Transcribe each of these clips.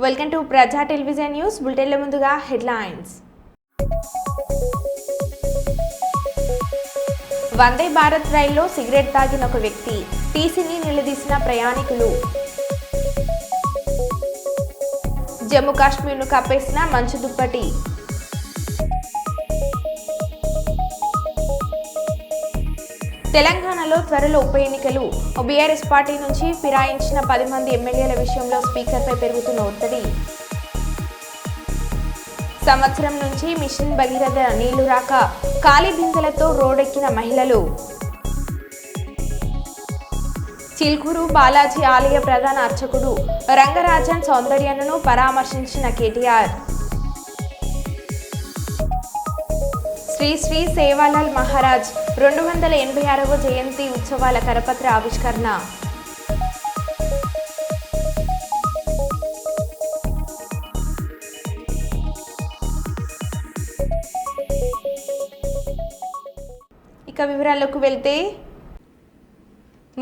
Welcome to ప్రజా television news బులెటిన్ల ముందుగా headlines. Vande Bharat రైల్లో సిగరెట్ తాగిన ఒక వ్యక్తి, టీసీని నిలదీసిన ప్రయాణికులు. జమ్మూ కాశ్మీర్ను కప్పేసిన మంచు దుప్పటి. తెలంగాణలో త్వరలో ఉప ఎన్నికలు. బీఆర్ఎస్ పార్టీ నుంచి ఫిరాయించిన 10 మంది ఎమ్మెల్యేల విషయంలో స్పీకర్పై పెరుగుతున్న ఒత్తిడి. సంవత్సరం నుంచి మిషన్ భగీరథ నీళ్లు రాక ఖాళీ బిందెలతో రోడ్డెక్కిన మహిళలు. చిల్కూరు బాలాజీ ఆలయ ప్రధాన అర్చకుడు రంగరాజన్ సౌందర్యను పరామర్శించిన కేటీఆర్. శ్రీ శ్రీ సేవాలాల్ మహారాజ్ 286వ జయంతి ఉత్సవాల కరపత్ర ఆవిష్కరణ. ఇక వివరాల్లోకి వెళ్తే,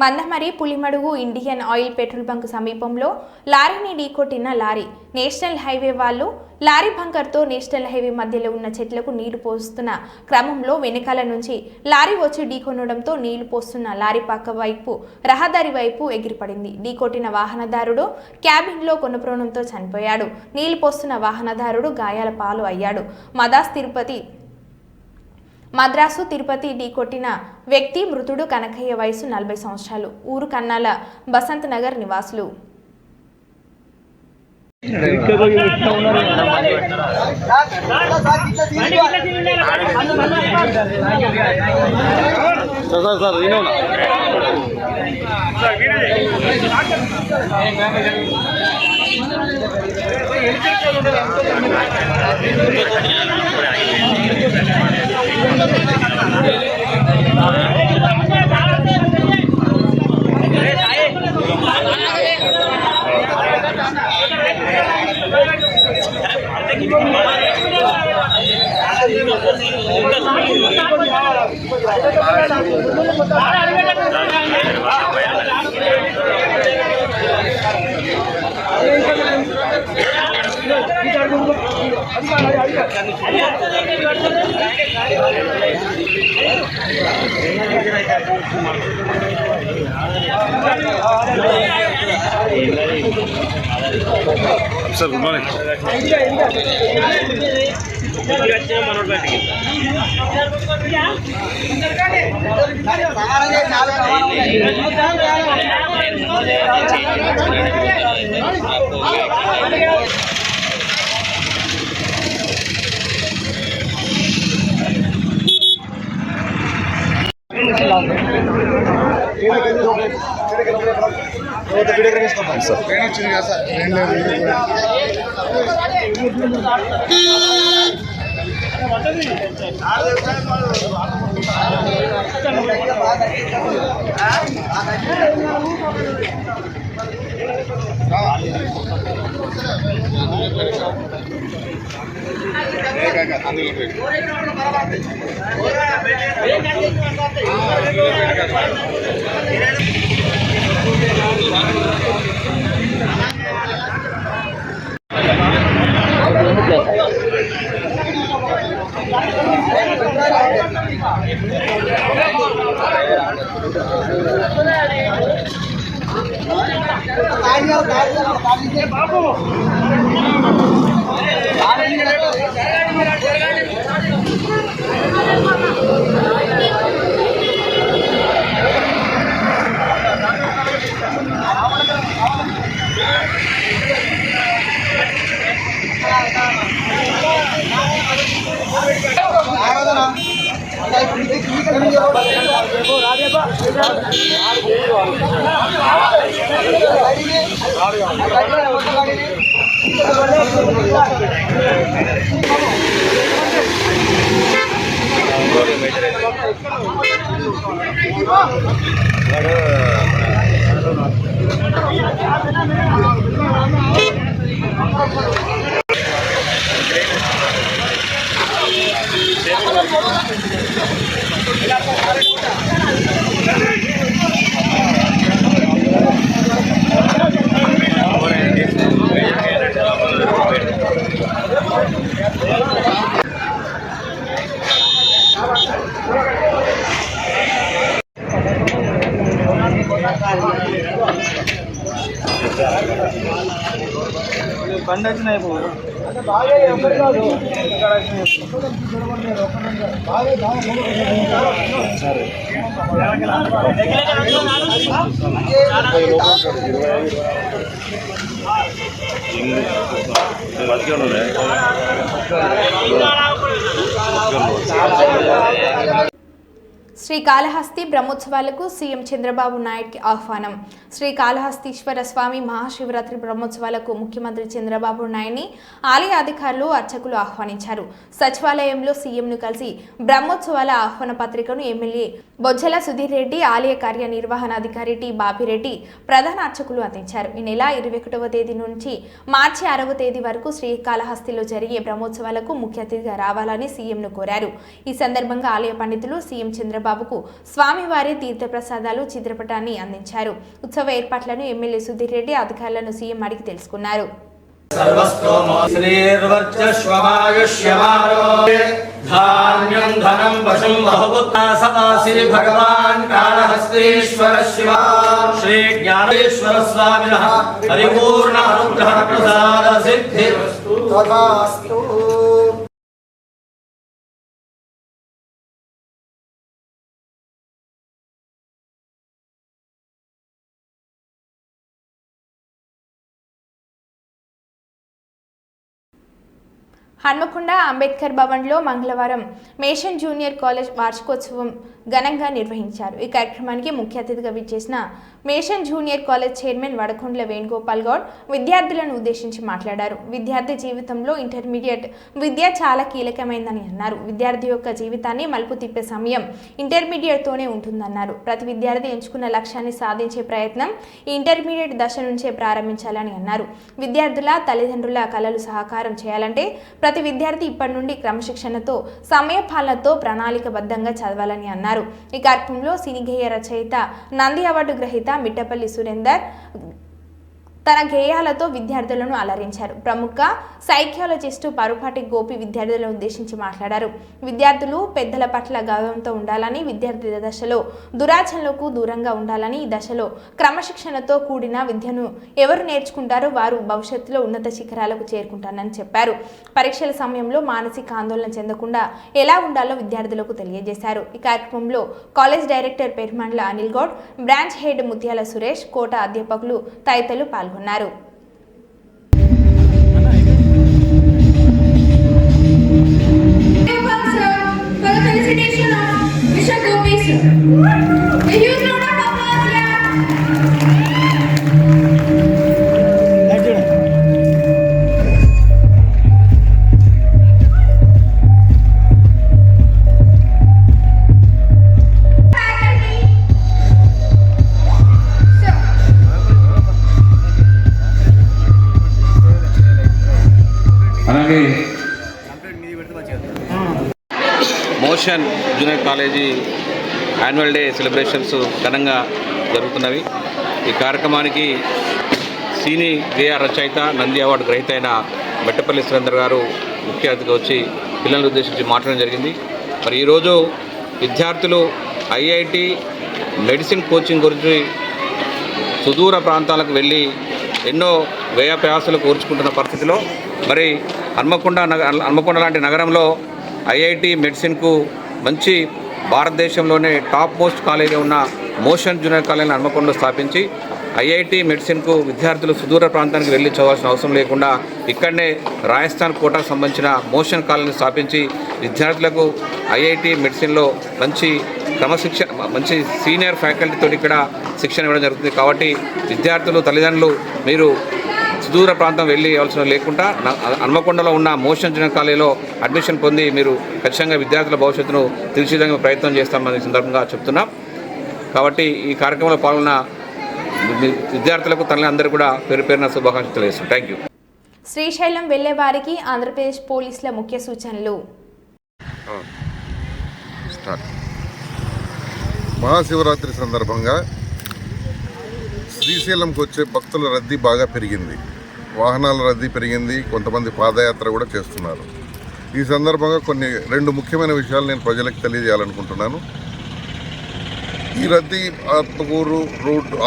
Mandamarri Pulimadugu Indian oil petrol bunk సమీపంలో లారీని ఢీకొట్టిన లారీ. నేషనల్ హైవే వాళ్ళు లారీ బంకర్తో నేషనల్ హైవే మధ్యలో ఉన్న చెట్లకు నీళ్లు పోస్తున్న క్రమంలో వెనకాల నుంచి లారీ వచ్చి ఢీకొనడంతో నీళ్లు పోస్తున్న లారీ పక్క వైపు రహదారి వైపు ఎగిరిపడింది. ఢీకొట్టిన వాహనదారుడు క్యాబిన్లో కొనప్రాణంతో చనిపోయాడు. నీళ్లు పోస్తున్న వాహనదారుడు గాయాల పాలు అయ్యాడు. మద్రాసు తిరుపతి ఢీకొట్టిన వ్యక్తి మృతుడు కనకయ్య, వయసు 40 సంవత్సరాలు, ఊరు కన్నాల బసంత్ నగర్ నివాసులు. Sir good morning. బండి వచ్చినాయి శ్రీకాళహస్తి బ్రహ్మోత్సవాలకు సీఎం చంద్రబాబు నాయుడుకి ఆహ్వానం. శ్రీకాళహస్తీశ్వర స్వామి మహాశివరాత్రి బ్రహ్మోత్సవాలకు ముఖ్యమంత్రి చంద్రబాబు నాయుడిని ఆలయ అధికారులు అర్చకులు ఆహ్వానించారు. సచివాలయంలో సీఎంను కలిసి బ్రహ్మోత్సవాల ఆహ్వాన పత్రికను ఎమ్మెల్యే బొజ్జల సుధీర్ రెడ్డి, ఆలయ కార్యనిర్వహణాధికారి టి బాపిరెడ్డి ప్రధాన అర్చకులు అందించారు. ఈ నెల 21వ తేదీ నుంచి మార్చి 6వ తేదీ వరకు శ్రీకాళహస్తిలో జరిగే బ్రహ్మోత్సవాలకు ముఖ్య అతిథిగా రావాలని సీఎంను కోరారు. ఈ సందర్భంగా ఆలయ పండితులు సీఎం చంద్రబాబుకు స్వామివారి తీర్థప్రసాదాలు చిత్రపటాన్ని అందించారు. ఉత్సవ ఏర్పాట్లను ఎమ్మెల్యే సుధీర్ రెడ్డి అధికారులను సీఎం అడిగి తెలుసుకున్నారు. धान्यं धनं पशुं बहुपुत्रासि भगवान् कालहस्तीश्वर शिव श्री ज्ञानेश्वर स्वामिनः परिपूर्ण अनुग्रह प्रसाद सिद्धिरस्तु तथास्तु। హన్మకొండ అంబేద్కర్ భవన్లో మంగళవారం మేషన్ జూనియర్ కాలేజ్ వార్షికోత్సవం ఘనంగా నిర్వహించారు. ఈ కార్యక్రమానికి ముఖ్య అతిథిగా విచ్చేసిన motion junior college chairman Vadakondala Venugopal Goud విద్యార్థులను ఉద్దేశించి మాట్లాడారు. విద్యార్థి జీవితంలో ఇంటర్మీడియట్ విద్య చాలా కీలకమైందని అన్నారు. విద్యార్థి యొక్క జీవితాన్ని మలుపు తిప్పే సమయం ఇంటర్మీడియట్తోనే ఉంటుందన్నారు. ప్రతి విద్యార్థి ఎంచుకున్న లక్ష్యాన్ని సాధించే ప్రయత్నం ఈ ఇంటర్మీడియట్ దశ నుంచే ప్రారంభించాలని అన్నారు. విద్యార్థుల తల్లిదండ్రుల కలలు సహకారం చేయాలంటే ప్రతి విద్యార్థి ఇప్పటి నుండి క్రమశిక్షణతో సమయపాలనతో ప్రణాళికబద్ధంగా చదవాలని అన్నారు. ఈ కార్యక్రమంలో సినీ గేయ రచయిత నంది అవార్డు గ్రహీత మిట్టపల్లి సురేందర్ తన గేయాలతో విద్యార్థులను అలరించారు. ప్రముఖ సైకాలజిస్టు పరుపాటి గోపి విద్యార్థులను ఉద్దేశించి మాట్లాడారు. విద్యార్థులు పెద్దల పట్ల గౌరవంతో ఉండాలని, విద్యార్థి దశలో దురాచరణలకు దూరంగా ఉండాలని, ఈ దశలో క్రమశిక్షణతో కూడిన విద్యను ఎవరు నేర్చుకుంటారో వారు భవిష్యత్తులో ఉన్నత శిఖరాలకు చేరుకుంటారని చెప్పారు. పరీక్షల సమయంలో మానసిక ఆందోళన చెందకుండా ఎలా ఉండాలో విద్యార్థులకు తెలియజేశారు. ఈ కార్యక్రమంలో college director Permandla Anil Goud, branch head Muthyala Suresh, కోట అధ్యాపకులు తదితరులు పాల్గొన్నారు. Motion junior college annual day celebrations ఘనంగా జరుగుతున్నవి. ఈ కార్యక్రమానికి సినీ గేయ రచయిత నంది అవార్డు గ్రహీత అయిన మెట్టపల్లి సురేందర్ గారు ముఖ్య అతిథిగా వచ్చి పిల్లలను ఉద్దేశించి మాట్లాడడం జరిగింది. మరి ఈరోజు విద్యార్థులు ఐఐటి మెడిసిన్ కోచింగ్ గురించి సుదూర ప్రాంతాలకు వెళ్ళి ఎన్నో వ్యయ ప్రయాసాలు కోర్చుకుంటున్న పరిస్థితిలో మరి హన్మకొండ లాంటి నగరంలో ఐఐటి మెడిసిన్కు మంచి భారతదేశంలోనే టాప్ మోస్ట్ కాలేజీ ఉన్న మోషన్ జూనియర్ కాలేజీని హన్మకొండలో స్థాపించి ఐఐటి మెడిసిన్కు విద్యార్థులు సుదూర ప్రాంతానికి వెళ్ళి చదవాల్సిన అవసరం లేకుండా ఇక్కడనే రాజస్థాన్ కోటాకు సంబంధించిన మోషన్ కాలేజీని స్థాపించి విద్యార్థులకు ఐఐటి మెడిసిన్లో మంచి సీనియర్ ఫ్యాకల్టీతో ఇక్కడ శిక్షణ ఇవ్వడం జరుగుతుంది. కాబట్టి విద్యార్థులు తల్లిదండ్రులు మీరు సుదూర ప్రాంతం వెళ్ళి అవసరం లేకుండా హన్మకొండలో ఉన్న మోషన్ జూనియర్ కాలేజీలో అడ్మిషన్ పొంది మీరు ఖచ్చితంగా విద్యార్థుల భవిష్యత్తును తీర్చిదిద్దే ప్రయత్నం చేస్తామని సందర్భంగా చెప్తున్నాం. కాబట్టి ఈ కార్యక్రమంలో పాల్గొన్న విద్యార్థులకు తల్లిదండ్రులందరూ కూడా పేరు పేరున శుభాకాంక్షలు తెలియజేస్తాం. Thank you. శ్రీశైలం వెళ్లే వారికి ఆంధ్రప్రదేశ్ పోలీసుల ముఖ్య సూచనలు. మహాశివరాత్రి సందర్భంగా శ్రీశైలంకి వచ్చే భక్తుల రద్దీ బాగా పెరిగింది. వాహనాల రద్దీ పెరిగింది. కొంతమంది పాదయాత్ర కూడా చేస్తున్నారు. ఈ సందర్భంగా రెండు ముఖ్యమైన విషయాలు నేను ప్రజలకు తెలియజేయాలనుకుంటున్నాను. ఈ రద్దీ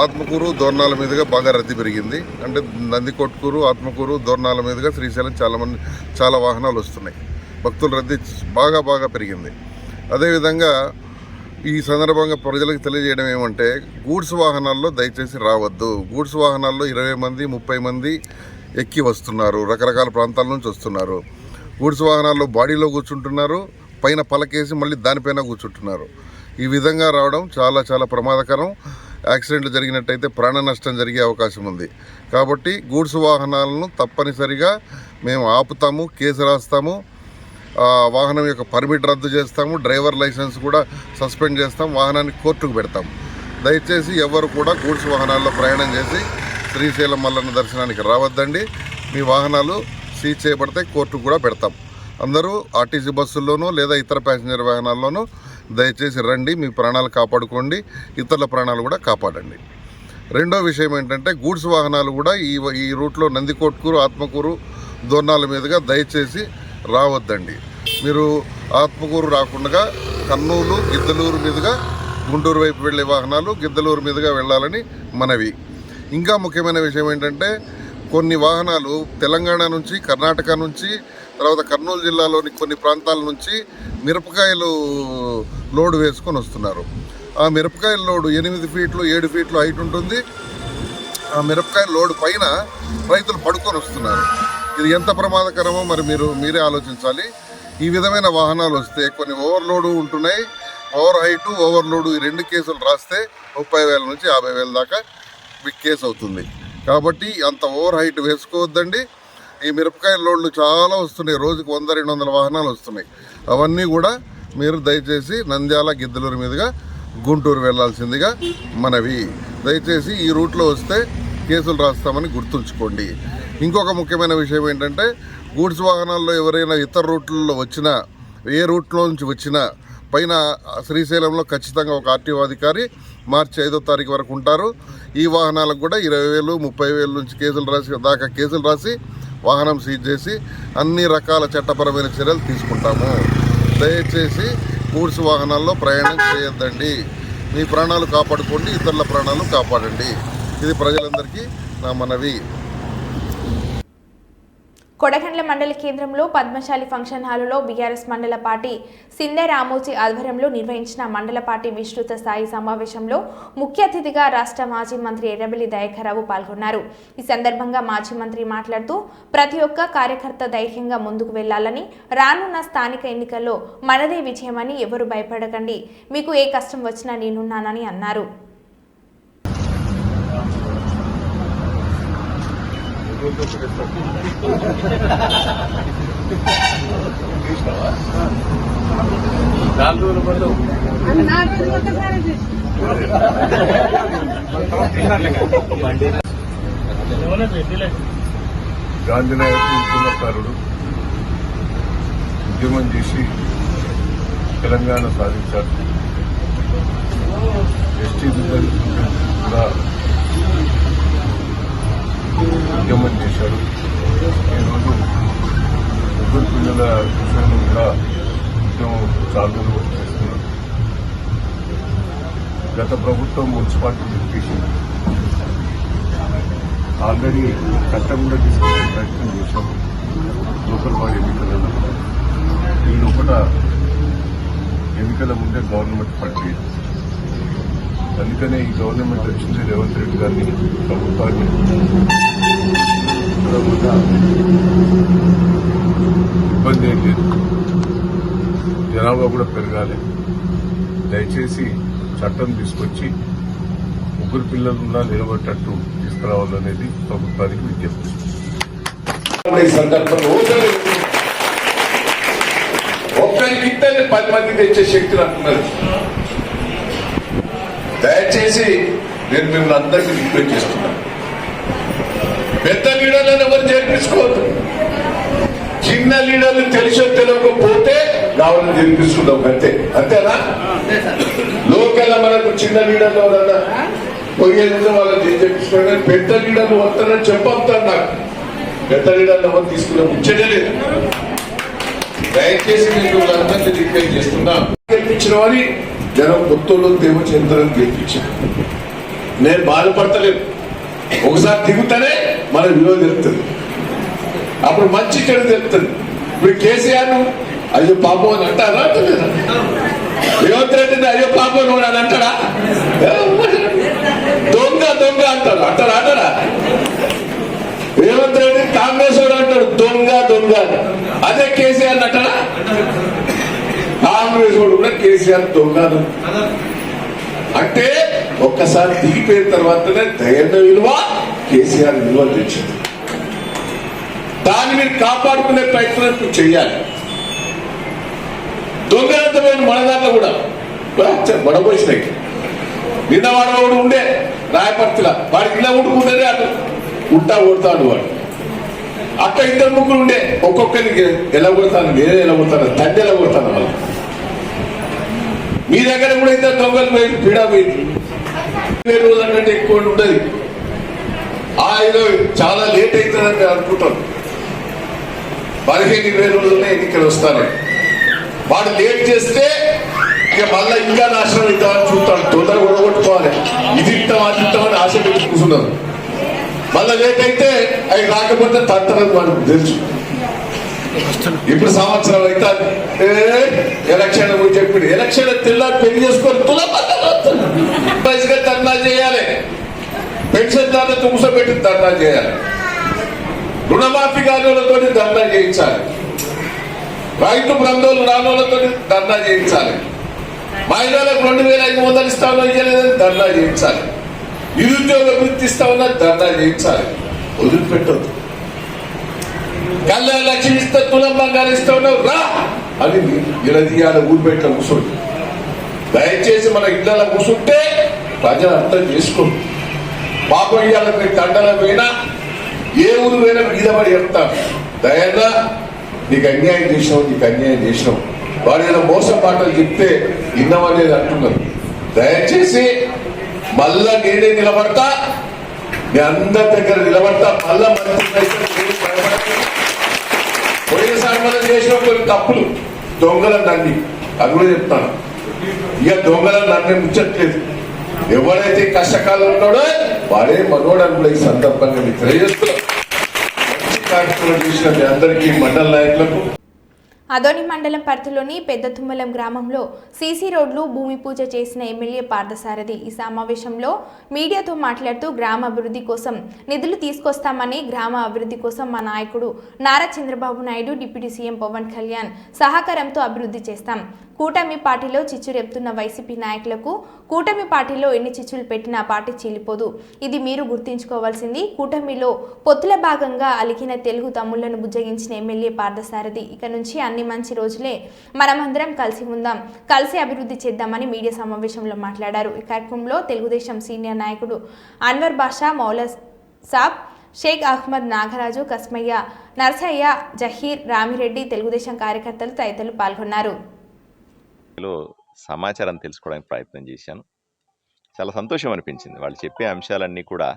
ఆత్మకూరు దోర్నాల మీదుగా బాగా రద్దీ పెరిగింది. అంటే నందికొట్కూరు, ఆత్మకూరు, దోర్నాల మీదుగా శ్రీశైలం చాలా వాహనాలు వస్తున్నాయి. భక్తుల రద్దీ బాగా పెరిగింది. అదేవిధంగా ఈ సందర్భంగా ప్రజలకు తెలియజేయడం ఏమంటే, గూడ్స్ వాహనాల్లో దయచేసి రావద్దు. గూడ్స్ వాహనాల్లో 20 మంది 30 మంది ఎక్కి వస్తున్నారు. రకరకాల ప్రాంతాల నుంచి వస్తున్నారు. గూడ్స్ వాహనాల్లో బాడీలో కూర్చుంటున్నారు, పైన పలకేసి మళ్ళీ దానిపైన కూర్చుంటున్నారు. ఈ విధంగా రావడం చాలా ప్రమాదకరం. యాక్సిడెంట్లు జరిగినట్టయితే ప్రాణ నష్టం జరిగే అవకాశం ఉంది. కాబట్టి గూడ్స్ వాహనాలను తప్పనిసరిగా మేము ఆపుతాము, కేసు రాస్తాము, వాహనం యొక్క పర్మిట్ రద్దు చేస్తాము, డ్రైవర్ లైసెన్స్ కూడా సస్పెండ్ చేస్తాం, వాహనాన్ని కోర్టుకు పెడతాం. దయచేసి ఎవరు కూడా గూడ్స్ వాహనాల్లో ప్రయాణం చేసి శ్రీశైలం మల్లన్న దర్శనానికి రావద్దండి. మీ వాహనాలు సీజ్ చేయబడితే కోర్టుకు కూడా పెడతాం. అందరూ ఆర్టీసీ బస్సుల్లోనూ లేదా ఇతర ప్యాసింజర్ వాహనాల్లోనూ దయచేసి రండి, మీ ప్రాణాలు కాపాడుకోండి, ఇతరుల ప్రాణాలు కూడా కాపాడండి. రెండో విషయం ఏంటంటే, గూడ్స్ వాహనాలు కూడా ఈ రూట్లో నందికొట్కూరు, ఆత్మకూరు, దోర్నాల మీదుగా దయచేసి రావద్దండి. మీరు ఆత్మకూరు రాకుండా కర్నూలు, గిద్దలూరు మీదుగా గుంటూరు వైపు వెళ్ళే వాహనాలు గిద్దలూరు మీదుగా వెళ్ళాలని మనవి. ఇంకా ముఖ్యమైన విషయం ఏంటంటే, కొన్ని వాహనాలు తెలంగాణ నుంచి, కర్ణాటక నుంచి, తర్వాత కర్నూలు జిల్లాలోని కొన్ని ప్రాంతాల నుంచి మిరపకాయలు లోడు వేసుకొని వస్తున్నారు. ఆ మిరపకాయల లోడు 8 ఫీట్లు 7 ఫీట్లు హైట్ ఉంటుంది. ఆ మిరపకాయల లోడు పైన రైతులు పడుకొని వస్తున్నారు. ఇది ఎంత ప్రమాదకరమో మరి మీరే ఆలోచించాలి. ఈ విధమైన వాహనాలు వస్తే కొన్ని ఓవర్లోడు ఉంటున్నాయి, ఓవర్ హైటు, ఓవర్లోడు, ఈ 2 కేసులు రాస్తే 30,000 నుంచి 50,000 దాకా కేసు అవుతుంది. కాబట్టి అంత ఓవర్ హైట్ వేసుకోవద్దండి. ఈ మిరపకాయల లోడ్లు చాలా వస్తున్నాయి, రోజుకు 100-200 వాహనాలు వస్తున్నాయి. అవన్నీ కూడా మీరు దయచేసి నంద్యాల, గిద్దలూరు మీదుగా గుంటూరు వెళ్లాల్సిందిగా మనవి. దయచేసి ఈ రూట్లో వస్తే కేసులు రాస్తామని గుర్తుంచుకోండి. ఇంకొక ముఖ్యమైన విషయం ఏంటంటే, గూడ్స్ వాహనాల్లో ఎవరైనా ఇతర రూట్లలో వచ్చినా, ఏ రూట్లో నుంచి వచ్చినా పైన శ్రీశైలంలో ఖచ్చితంగా ఒక ఆర్టీఓ అధికారి మార్చి 5వ తారీఖు వరకు ఉంటారు. ఈ వాహనాలకు కూడా 20,000, 30,000 నుంచి కేసులు రాసి వాహనం సీజ్ చేసి అన్ని రకాల చట్టపరమైన చర్యలు తీసుకుంటాము. దయచేసి గూడ్స్ వాహనాల్లో ప్రయాణం చేయొద్దండి. మీ ప్రాణాలు కాపాడుకోండి, ఇతరుల ప్రాణాలు కాపాడండి. ఇది ప్రజలందరికీ నా మనవి. కొడగండ్ల మండల కేంద్రంలో పద్మశాలి ఫంక్షన్ హాలులో బీఆర్ఎస్ మండల పార్టీ సిందే రామోజీ ఆధ్వర్యంలో నిర్వహించిన మండల పార్టీ విస్తృత స్థాయి సమావేశంలో ముఖ్య అతిథిగా రాష్ట్ర మాజీ మంత్రి ఎర్రబెల్లి దయాకర్రావు పాల్గొన్నారు. ఈ సందర్భంగా మాజీ మంత్రి మాట్లాడుతూ, ప్రతి ఒక్క కార్యకర్త ధైర్యంగా ముందుకు వెళ్లాలని, రానున్న స్థానిక ఎన్నికల్లో మనదే విజయమని, ఎవరు భయపడకండి, మీకు ఏ కష్టం వచ్చినా నేనున్నానని అన్నారు. గాంధీనగర్ ఉద్యమకారుడు ఉద్యమం చేసి తెలంగాణ సాధించారు. ఎస్టీ కూడా ఉద్యమం చేశాడు. ఈరోజు ముగ్గురు పిల్లల విషయంలో కూడా ఉద్యమం చాలు చేస్తున్నారు. గత ప్రభుత్వం మున్సిపాలిటీ ఎడ్యుకేషన్ ఆల్రెడీ చట్టం కూడా తీసుకునే ప్రయత్నం చేశాము. లోకల్ బాడీ ఎన్నికలలో ఈ లోపల ఎన్నికల ముందే గవర్నమెంట్ పట్టింది. అందుకనే ఈ గవర్నమెంట్ వచ్చింది రేవంత్ రెడ్డి గారిని ప్రభుత్వాన్ని ఇబ్బంది ఏం లేదు, జనాభా కూడా పెరగాలి. దయచేసి చట్టం తీసుకొచ్చి ముగ్గురు పిల్లలున్నా నిలబెట్టట్టు తీసుకురావాలనేది ప్రభుత్వానికి విజ్ఞప్తి. ఈ సందర్భంలో ఒక్కరికిద్దరిని 10 మంది తెచ్చే శక్తులు అంటున్నారు. దయచేసి నేను మిమ్మల్ని అందరికీ రిక్వెస్ట్ చేస్తున్నాను, పెద్ద లీడర్లను ఎవరు చేర్పించుకోవద్దు. చిన్న లీడర్లు తెలిసో తెలియకపోతే కావాలని చేర్పిస్తున్నాం అంతే. అంతేనా? లోకల్ మనకు చిన్న లీడర్లు ఎవరన్నా పోయేది వాళ్ళని చేర్పించుకోవడం, పెద్ద లీడర్లు వస్తారని చెప్పంతారు. నాకు పెద్ద లీడర్లు ఎవరు తీసుకున్నాం ఇచ్చే లేదు. దయచేసి నేను అందరినీ రిక్వెస్ట్ చేస్తున్నా, గెలిపించిన వారి జనం కొత్తలో తేమ చంద్రని గెలిపించారు. నేను బాధపడతలేదు. ఒకసారి దిగుతానే మన విలువ తెలుస్తుంది, అప్పుడు మంచి చెడు తెలుస్తుంది. ఇప్పుడు కేసీఆర్ అయ్యో పాపం అని అంటారా? రేవంత్ రెడ్డిని అయ్యో పాపం నువ్వు అని అంటాడా? దొంగ దొంగ అంటారా? రేవంత్ రెడ్డి కాంగ్రెస్ వాడు అంటాడు దొంగ దొంగ. అదే కేసీఆర్ అంటారా? కాంగ్రెస్ వాడు కూడా కేసీఆర్ దొంగ అంటే ఒక్కసారి దిగిపోయిన తర్వాతనే దయన్న విలువ కేసీఆర్ విలువ తెచ్చింది. దాన్ని మీరు కాపాడుకునే ప్రయత్నం చేయాలి. దొంగలంతమైన మన దాంట్లో కూడా బడబోసినాయి. నిన్న వాడు ఉండే రాయపర్తిలా, వాడికి ఇలా ఉంటుకుంటే అటు ఉంటా కొడతాడు వాడు. అక్కడ ఇద్దరు ముగ్గురు ఉండే, ఒక్కొక్కరికి ఎలా కొడతాను, నేనే ఎలా కొడతాను, తండ్రి ఎలా కొడతాను. వాళ్ళు మీ దగ్గర కూడా ఇద్దరు దొంగలు పోయి పీడా పోయింది. 20 రోజుల కంటే ఎక్కువ ఉండదు. ఏదో చాలా లేట్ అవుతుందని అనుకుంటాను. 15-20 రోజులనే ఎన్నికలు వస్తాను. వాడు లేట్ చేస్తే ఇక మళ్ళీ ఇంకా నాశనం ఇద్దామని చూస్తాడు. తొందరగా ఓడగొట్టుకోవాలి, ఇది ఇస్తాం అది ఇస్తామని ఆశ పెట్టి కూర్చున్నారు. మళ్ళీ లేట్ అయితే అవి రాకపోతే తంతరని మనకు తెలుసు. ఇప్పుడు సంవత్సరం అయితే ఎలక్షన్ చెప్పి ఎలక్షన్ తెల్లారి పెళ్లి చేసుకొని తులగా ధర్నా చేయాలి. పెన్షన్ దాన్ని తుమ్సపెట్టి ధర్నా చేయాలి. రుణమాఫీ కానులతో ధర్నా చేయించాలి. రైతు బంధువులు రానులతో ధర్నా చేయించాలి. మహిళలకు 2500 ఇస్తామో ఇవ్వలేదని ధర్నా చేయించాలి. నిరుద్యోగ వృత్తి ఇస్తామన్నా ధర్నా చేయించాలి. వదిలిపెట్టద్దు. కళ్యాణ లక్ష్మి ఇస్తే తులం బంగారు ఇస్తా ఉన్నావు రా అని నిలదీయాల ఊరిపెట్ల కూర్చోండి. దయచేసి మన ఇళ్లలో కూర్చుంటే ప్రజలు అర్థం చేసుకోండి. పాపం ఇయ్యాల తండల పోయినా ఏ ఊరు పోయినా మీద పడి చెప్తాం, దయన్నా నీకు అన్యాయం చేసినావు. వాడు ఏదో మోసం మాటలు చెప్తే విన్నామనేది అంటున్నారు. దయచేసి మళ్ళా నేనే నిలబడతా, మీ అందరి దగ్గర నిలబడతా. మళ్ళా పోయినసారి మనం చేసిన కొన్ని తప్పులు, దొంగలను నండి అది కూడా చెప్తాను. ఇక దొంగలను నన్నే ముచ్చట్లేదు. ఎవరైతే కష్టకాలం ఉన్నాడో వాడే మనోడని కూడా ఈ సందర్భంగా మీకు తెలియజేస్తున్నాం. మంచి కార్యక్రమం చేసిన మీ అందరికీ మండల నాయకులకు. అదోని మండలం పరిధిలోని పెద్ద తుమ్మలం గ్రామంలో సీసీ రోడ్లు భూమి పూజ చేసిన ఎమ్మెల్యే పార్థసారథి ఈ సమావేశంలో మీడియాతో మాట్లాడుతూ గ్రామ అభివృద్ధి కోసం నిధులు తీసుకొస్తామని, గ్రామ అభివృద్ధి కోసం మా నాయకుడు నారా చంద్రబాబు నాయుడు, డిప్యూటీ సీఎం పవన్ కళ్యాణ్ సహకారంతో అభివృద్ధి చేస్తాం. కూటమి పార్టీలో చిచ్చు రేపుతున్న వైసీపీ నాయకులకు కూటమి పార్టీలో ఎన్ని చిచ్చులు పెట్టినా పార్టీ చీలిపోదు. ఇది మీరు గుర్తుంచుకోవాల్సింది. కూటమిలో పొత్తుల భాగంగా అలిగిన తెలుగు తమ్ముళ్లను బుజ్జగించిన ఎమ్మెల్యే పార్థసారథి ఇక నుంచి అన్ని మంచి రోజులే, మనమందరం కలిసి ఉందాం, కలిసి అభివృద్ధి చేద్దామని మీడియా సమావేశంలో మాట్లాడారు. ఈ కార్యక్రమంలో తెలుగుదేశం సీనియర్ నాయకుడు అన్వర్ బాషా, మౌలా సాబ్, షేక్ అహ్మద్, నాగరాజు, కస్మయ్య, నర్సయ్య, జహీర్, రామిరెడ్డి, తెలుగుదేశం కార్యకర్తలు తదితరులు పాల్గొన్నారు. సమాచారం తెలుసుకోవడానికి ప్రయత్నం చేశాను. చాలా సంతోషం అనిపించింది. వాళ్ళు చెప్పే అంశాలన్నీ కూడా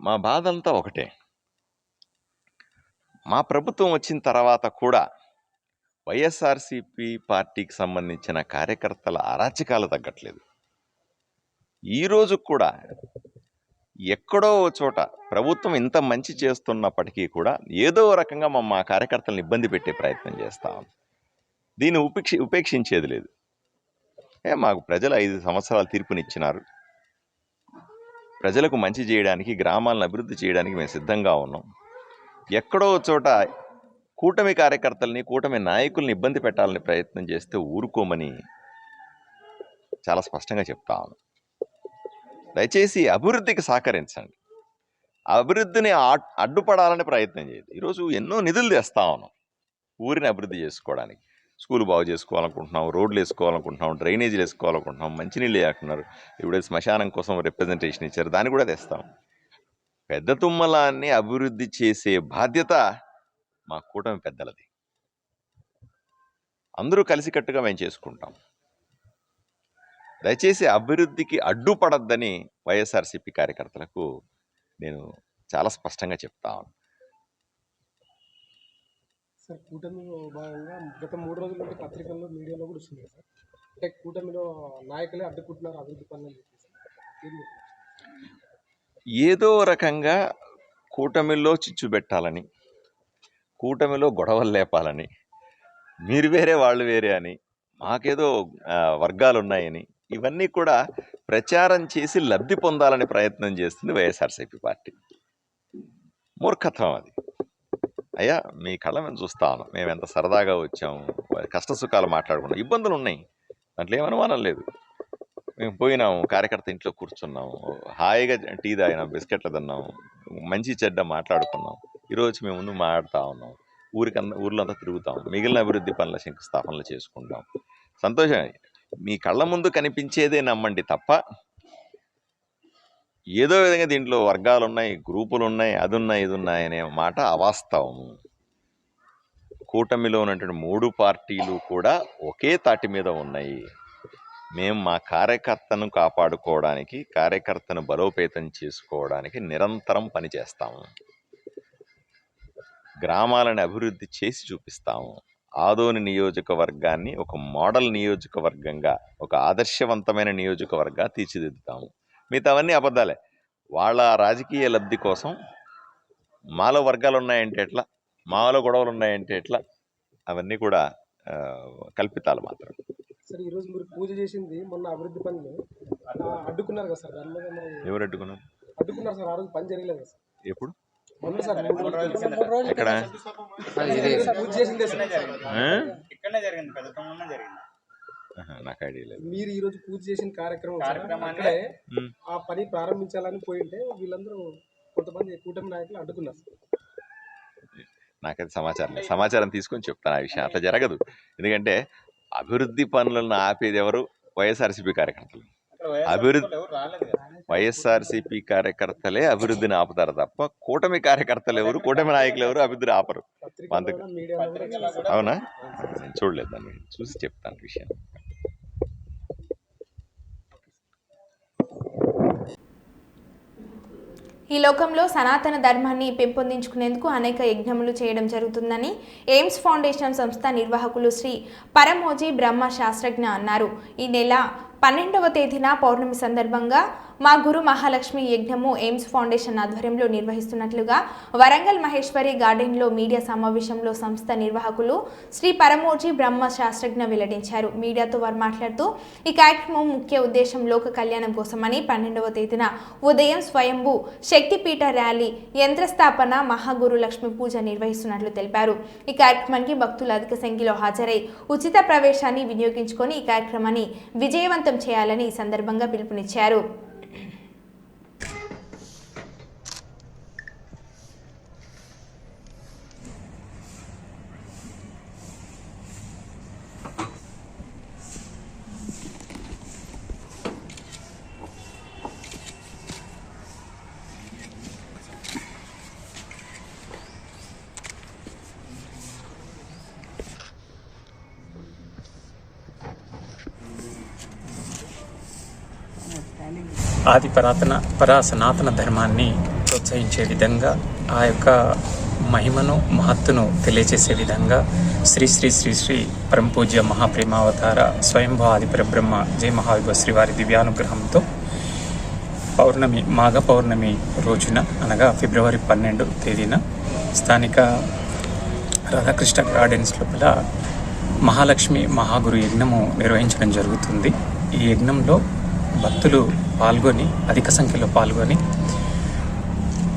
మా బాధ అంతా ఒకటే. మా ప్రభుత్వం వచ్చిన తర్వాత కూడా వైఎస్ఆర్సీపీ పార్టీకి సంబంధించిన కార్యకర్తల అరాచకాలు తగ్గట్లేదు. ఈరోజు కూడా ఎక్కడో చోట ప్రభుత్వం ఇంత మంచి చేస్తున్నప్పటికీ కూడా ఏదో రకంగా మా కార్యకర్తలను ఇబ్బంది పెట్టే ప్రయత్నం చేస్తాం. దీన్ని ఉపేక్షించేది లేదు. మాకు ప్రజలు 5 సంవత్సరాలు తీర్పునిచ్చినారు. ప్రజలకు మంచి చేయడానికి, గ్రామాలను అభివృద్ధి చేయడానికి మేము సిద్ధంగా ఉన్నాం. ఎక్కడో చోట కూటమి కార్యకర్తల్ని, కూటమి నాయకుల్ని ఇబ్బంది పెట్టాలని ప్రయత్నం చేస్తే ఊరుకోమని చాలా స్పష్టంగా చెప్తా ఉన్నాం. దయచేసి అభివృద్ధికి సహకరించండి. అభివృద్ధిని అడ్డుపడాలని ప్రయత్నం చేయదు. ఈరోజు ఎన్నో నిధులు తెస్తా ఉన్నాం ఊరిని అభివృద్ధి చేసుకోవడానికి. స్కూల్ బాగు చేసుకోవాలనుకుంటున్నాం, రోడ్లు వేసుకోవాలనుకుంటున్నాం, డ్రైనేజీలు వేసుకోవాలనుకుంటున్నాం, మంచినీళ్ళు వేయకుంటున్నారు. ఇప్పుడు శ్మశానం కోసం రిప్రజెంటేషన్ ఇచ్చారు, దాన్ని కూడా తెస్తాం. పెద్ద తుమ్మలాన్ని అభివృద్ధి చేసే బాధ్యత మా కూటమి పెద్దలది. అందరూ కలిసికట్టుగా మేము చేసుకుంటాం. దయచేసి అభివృద్ధికి అడ్డుపడద్దని వైఎస్ఆర్సీపీ కార్యకర్తలకు నేను చాలా స్పష్టంగా చెప్తాను. సార్, కూటమిలో భాగంగా గత 3 రోజుల నుండి పత్రికల్లో, మీడియాలో కూడా వస్తుంది సార్, అంటే కూటమిలో నాయకులే అడ్డుకుంటున్నారు అభివృద్ధి పనులు. ఏదో రకంగా కూటమిలో చిచ్చు పెట్టాలని, కూటమిలో గొడవలు లేపాలని, మీరు వేరే వాళ్ళు వేరే అని, మాకేదో వర్గాలు ఉన్నాయని, ఇవన్నీ కూడా ప్రచారం చేసి లబ్ధి పొందాలని ప్రయత్నం చేస్తుంది వైఎస్ఆర్సీపీ పార్టీ. మూర్ఖత్వం అది. అయ్యా, మీ కళ్ళ మేము చూస్తాను, మేము ఎంత సరదాగా వచ్చాము, కష్ట సుఖాలు మాట్లాడుకున్నాం, ఇబ్బందులు ఉన్నాయి, దాంట్లో ఏమనుమానం లేదు. మేము పోయినాము, కార్యకర్త ఇంట్లో కూర్చున్నాము, హాయిగా టీ తాగినాం, బిస్కెట్లు తిన్నాము, మంచి చెడ్డ మాట్లాడుకున్నాం. ఈరోజు మేము ముందు మాట్లాడుతూ ఉన్నాం, ఊర్లో అంతా తిరుగుతాం, మిగిలిన అభివృద్ధి పనుల శంకుస్థాపనలు చేసుకుంటాం. సంతోషం. మీ కళ్ళ ముందు కనిపించేదే నమ్మండి తప్ప, ఏదో విధంగా దీంట్లో వర్గాలు ఉన్నాయి, గ్రూపులు ఉన్నాయి, అది ఉన్నాయి, ఇది ఉన్నాయి అనే మాట అవాస్తవము. కూటమిలో ఉన్నటువంటి 3 పార్టీలు కూడా ఒకే తాటి మీద ఉన్నాయి. మేము మా కార్యకర్తను కాపాడుకోవడానికి, కార్యకర్తను బలోపేతం చేసుకోవడానికి నిరంతరం పనిచేస్తాము. గ్రామాలను అభివృద్ధి చేసి చూపిస్తాము. ఆదోని నియోజకవర్గాన్ని ఒక మోడల్ నియోజకవర్గంగా, ఒక ఆదర్శవంతమైన నియోజకవర్గంగా తీర్చిదిద్దుతాము. మిగతావన్నీ అబద్ధాలే. వాళ్ళ రాజకీయ లబ్ధి కోసం మాలో వర్గాలు ఉన్నాయంటే ఎట్లా, మాలో గొడవలు ఉన్నాయంటే ఎట్లా, అవన్నీ కూడా కల్పితాలు మాత్రం. సార్ ఈరోజు మీరు పూజ చేసింది మొన్న అభివృద్ధి పనులు అడ్డుకున్నారు కదా సార్, దాని మీద ఎవరు అడ్డుకున్నారు? అడ్డుకున్నారు సార్, ఆ రోజు పని జరగలేదు కదా సార్. ఎప్పుడు? మొన్న సార్ 3 రోజులు ఎక్కడ పూజ చేసిందే సార్. నాకు ఐడియా లేదు. మీరు ఈ రోజు పూజ చేసిన కార్యక్రమం అక్కడే ఆ పని ప్రారంభించాలని పోయింటే వీళ్ళందరూ కొంతమంది కూటమి నాయకులు అడ్డుకున్నారు సార్. నాకైతే సమాచారం లేదు. సమాచారం తీసుకొని చెప్తాను ఆ విషయం. అట్లా జరగదు. ఎందుకంటే అభివృద్ధి పనులను ఆపేది ఎవరు? వైఎస్ఆర్సీపీ కార్యకర్తలు. వైఎస్ఆర్సీపీ కార్యకర్తలే అభివృద్ధిని ఆపుతారు తప్ప కూటమి కార్యకర్తలు ఎవరు, కూటమి నాయకులు ఎవరు అభివృద్ధిని ఆపరు. అవునా? నేను చూడలేదు, దాన్ని చూసి చెప్తాను విషయం. ఈ లోకంలో సనాతన ధర్మాన్ని పెంపొందించుకునేందుకు అనేక యజ్ఞములు చేయడం జరుగుతుందని ఎయిమ్స్ ఫౌండేషన్ సంస్థ నిర్వాహకులు శ్రీ పరమోజీ బ్రహ్మ శాస్త్రజ్ఞ అన్నారు. ఈ నెల 12వ తేదీన పౌర్ణమి సందర్భంగా మా గురు మహాలక్ష్మి యజ్ఞము ఎయిమ్స్ ఫౌండేషన్ ఆధ్వర్యంలో నిర్వహిస్తున్నట్లుగా వరంగల్ మహేశ్వరి గార్డెన్లో మీడియా సమావేశంలో సంస్థ నిర్వాహకులు శ్రీ పరమోజీ బ్రహ్మ శాస్త్రజ్ఞ వెల్లడించారు. మీడియాతో వారు మాట్లాడుతూ ఈ కార్యక్రమం ముఖ్య ఉద్దేశం లోక కళ్యాణం కోసమని 12వ తేదీన ఉదయం స్వయంభూ శక్తిపీఠ ర్యాలీ, యంత్రస్థాపన, మహాగురు లక్ష్మి పూజ నిర్వహిస్తున్నట్లు తెలిపారు. ఈ కార్యక్రమానికి భక్తులు అధిక సంఖ్యలో హాజరై ఉచిత ప్రవేశాన్ని వినియోగించుకొని ఈ కార్యక్రమాన్ని విజయవంతం చేయాలని ఈ సందర్భంగా పిలుపునిచ్చారు. ఆది సనాతన ధర్మాన్ని ప్రోత్సహించే విధంగా, ఆ యొక్క మహిమను మహత్తును తెలియజేసే విధంగా శ్రీ శ్రీ శ్రీ శ్రీ పరమపూజ్య మహాప్రేమావతార స్వయంభూ ఆది పరబ్రహ్మ జయ మహావిభవ శ్రీవారి దివ్యానుగ్రహంతో మాఘ పౌర్ణమి రోజున, అనగా ఫిబ్రవరి 12 తేదీన స్థానిక రాధాకృష్ణ గార్డెన్స్ లోపల మహాలక్ష్మి మహాగురు యజ్ఞము నిర్వహించడం జరుగుతుంది. ఈ యజ్ఞంలో భక్తులు పాల్గొని, అధిక సంఖ్యలో పాల్గొని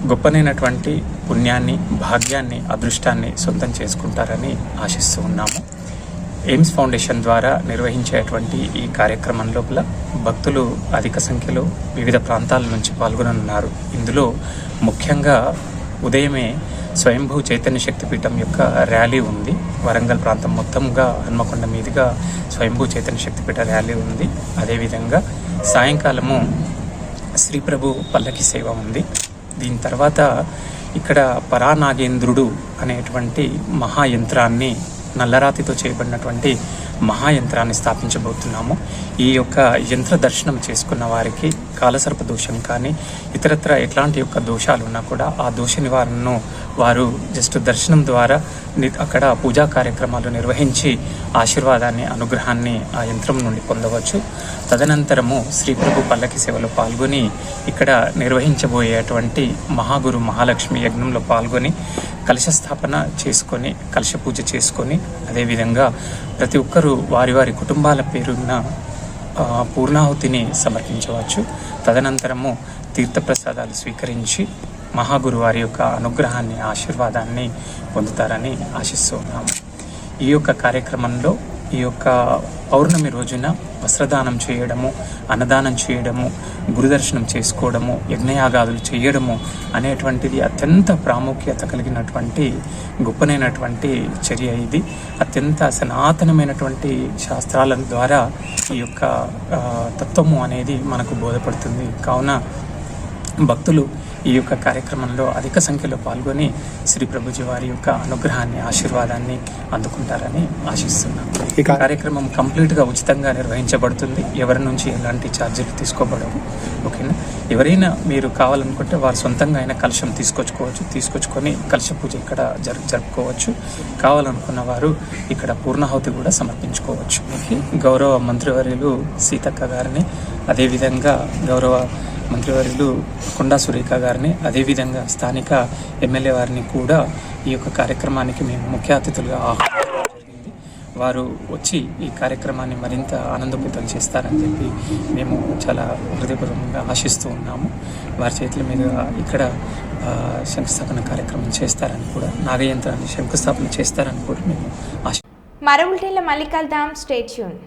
గొప్పనైనటువంటి పుణ్యాన్ని, భాగ్యాన్ని, అదృష్టాన్ని సొంతం చేసుకుంటారని ఆశిస్తూ ఉన్నాము. ఎయిమ్స్ ఫౌండేషన్ ద్వారా నిర్వహించేటువంటి ఈ కార్యక్రమం లోపల భక్తులు అధిక సంఖ్యలో వివిధ ప్రాంతాల నుంచి పాల్గొననున్నారు. ఇందులో ముఖ్యంగా ఉదయమే స్వయంభూ చైతన్య శక్తిపీఠం యొక్క ర్యాలీ ఉంది. వరంగల్ ప్రాంతం మొత్తంగా హన్మకొండ మీదుగా స్వయంభూ చైతన్య శక్తిపీఠ ర్యాలీ ఉంది. అదేవిధంగా సాయంకాలము శ్రీ ప్రభు పల్లకి సేవ ఉంది. దీని తర్వాత ఇక్కడ పరానాగేంద్రుడు అనేటువంటి మహాయంత్రాన్ని నల్లరాతితో చేయబడినటువంటి మహాయంత్రాన్ని స్థాపించబోతున్నాము. ఈ యొక్క యంత్ర దర్శనం చేసుకున్న వారికి కాలసర్ప దోషం కానీ ఇతరత్ర ఎట్లాంటి యొక్క దోషాలు ఉన్నా కూడా ఆ దోష నివారణను వారు జస్ట్ దర్శనం ద్వారా అక్కడ పూజా కార్యక్రమాలు నిర్వహించి ఆశీర్వాదాన్ని, అనుగ్రహాన్ని ఆ యంత్రం నుండి పొందవచ్చు. తదనంతరము శ్రీ ప్రభు పల్లకి సేవలో పాల్గొని ఇక్కడ నిర్వహించబోయేటువంటి మహాగురు మహాలక్ష్మి యజ్ఞంలో పాల్గొని కలశ స్థాపన చేసుకొని, కలశ పూజ చేసుకొని, అదేవిధంగా ప్రతి ఒక్కరూ వారి వారి కుటుంబాల పేరున్న పూర్ణాహుతిని సమర్పించవచ్చు. తదనంతరము తీర్థప్రసాదాలు స్వీకరించి మహాగురు వారి యొక్క అనుగ్రహాన్ని, ఆశీర్వాదాన్ని పొందుతారని ఆశిస్తూ ఉన్నాము. ఈ యొక్క కార్యక్రమంలో ఈ యొక్క పౌర్ణమి రోజున వస్త్రదానం చేయడము, అన్నదానం చేయడము, గురుదర్శనం చేసుకోవడము, యజ్ఞయాగాదులు చేయడము అనేటువంటిది అత్యంత ప్రాముఖ్యత కలిగినటువంటి గొప్పనైనటువంటి చర్య. ఇది అత్యంత సనాతనమైనటువంటి శాస్త్రాల ద్వారా ఈ యొక్క తత్వము అనేది మనకు బోధపడుతుంది. కావున భక్తులు ఈ యొక్క కార్యక్రమంలో అధిక సంఖ్యలో పాల్గొని శ్రీ ప్రభుజీ వారి యొక్క అనుగ్రహాన్ని, ఆశీర్వాదాన్ని అందుకుంటారని ఆశిస్తున్నాను. ఈ కార్యక్రమం కంప్లీట్గా ఉచితంగా నిర్వహించబడుతుంది. ఎవరి నుంచి ఎలాంటి ఛార్జీలు తీసుకోబడవు. ఓకేనా? ఎవరైనా మీరు కావాలనుకుంటే వారు సొంతంగా అయినా కలశం తీసుకొచ్చుకొని కలశ పూజ ఇక్కడ జరుపుకోవచ్చు. కావాలనుకున్న వారు ఇక్కడ పూర్ణాహుతి కూడా సమర్పించుకోవచ్చు. గౌరవ మంత్రివర్యులు సీతక్క గారిని, అదేవిధంగా గౌరవ మంత్రివర్యులు కొండా సురేఖ గారిని, అదేవిధంగా స్థానిక ఎమ్మెల్యే వారిని కూడా ఈ యొక్క కార్యక్రమానికి మేము ముఖ్య అతిథులుగా ఆహ్వానించడం జరిగింది. వారు వచ్చి ఈ కార్యక్రమాన్ని మరింత ఆనందోపేతం చేస్తారని చెప్పి మేము చాలా హృదయపూర్వకంగా ఆశిస్తూ ఉన్నాము. వారి చేతుల మీదుగా ఇక్కడ శంకుస్థాపన కార్యక్రమం చేస్తారని కూడా, నాగయంత్రాన్ని శంకుస్థాపన చేస్తారని కూడా మేము ఆశ. మరో బులెటిన్లో మళ్ళీ కలుద్దాం. Stay tune.